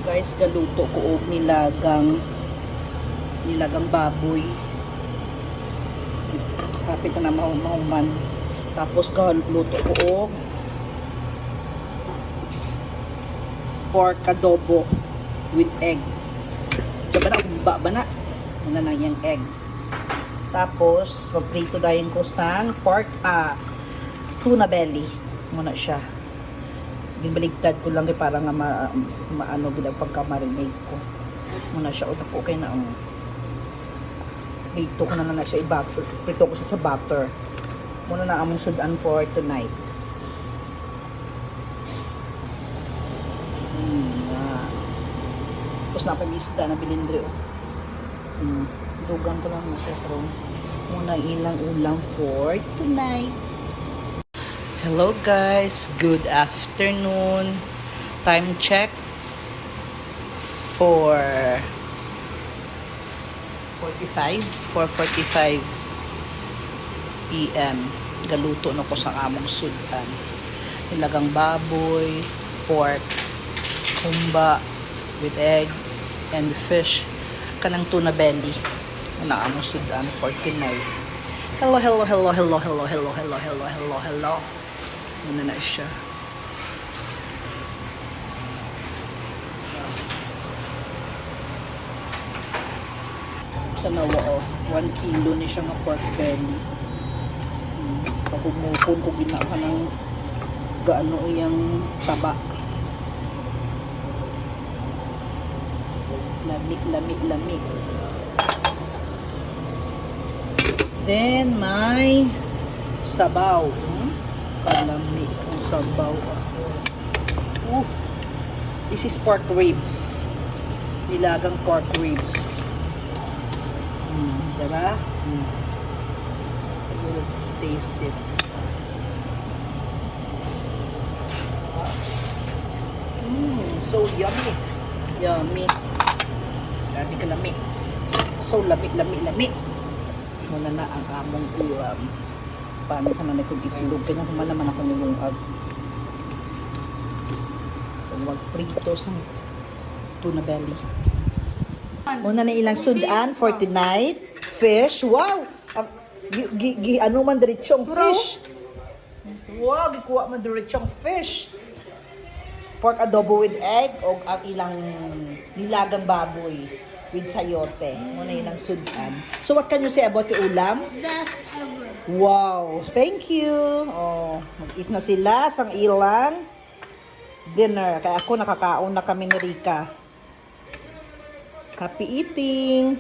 Guys, galuto ko og nilagang baboy. Kapit na mahuman. Tapos galuto ko og pork adobo with egg. Diba na, umba ba na? Muna na yung egg. Tapos, magprito dahin ko sang pork, tuna belly. Muna siya. Gibaligtad ko lang para nga maano gid ang pagka-marinate ko. Muna siya utak okay na ang prito ko na siya i-butter. Prito ko siya sa butter. Muna na among sudan for tonight. Tapos napamisda na bilindre. Dugang ko lang na siya pero muna ilang ulam for tonight. Hello guys, good afternoon. Time check for 4:45 PM. Galuto na ko sa among sudan. Nilagang baboy, pork, humba with egg and fish. Kanang tuna belly. Na among sudan for tonight. Hello. Muna na siya. Tanawa 1 kilo ni siya nga pork belly. Pagumupon ko ginawa ng gaano yung taba. Lamig. Then may sabaw. Kalamig ang sabaw. This is pork ribs. Nilagang pork ribs. Diba? Taste it. So yummy. Grabe kalami. So lami. Muna na ang among ulam. Paano ka na kung itlog? Kaya naman ako nilungag. Mag-prito sa tuna belly. Muna na ilang sudan for tonight. Fish. Wow! Ano man diretsong fish. Wow! Gikuha man diretsong fish. Pork adobo with egg o ang ilang nilagang baboy with sayote. Muna ilang sudan. So what can you say about the ulam? Best ever. Wow! Thank you! Oh, mag-eat na sila sang ilang dinner. Kaya ako nakakaon na kami ni Rika. Happy eating!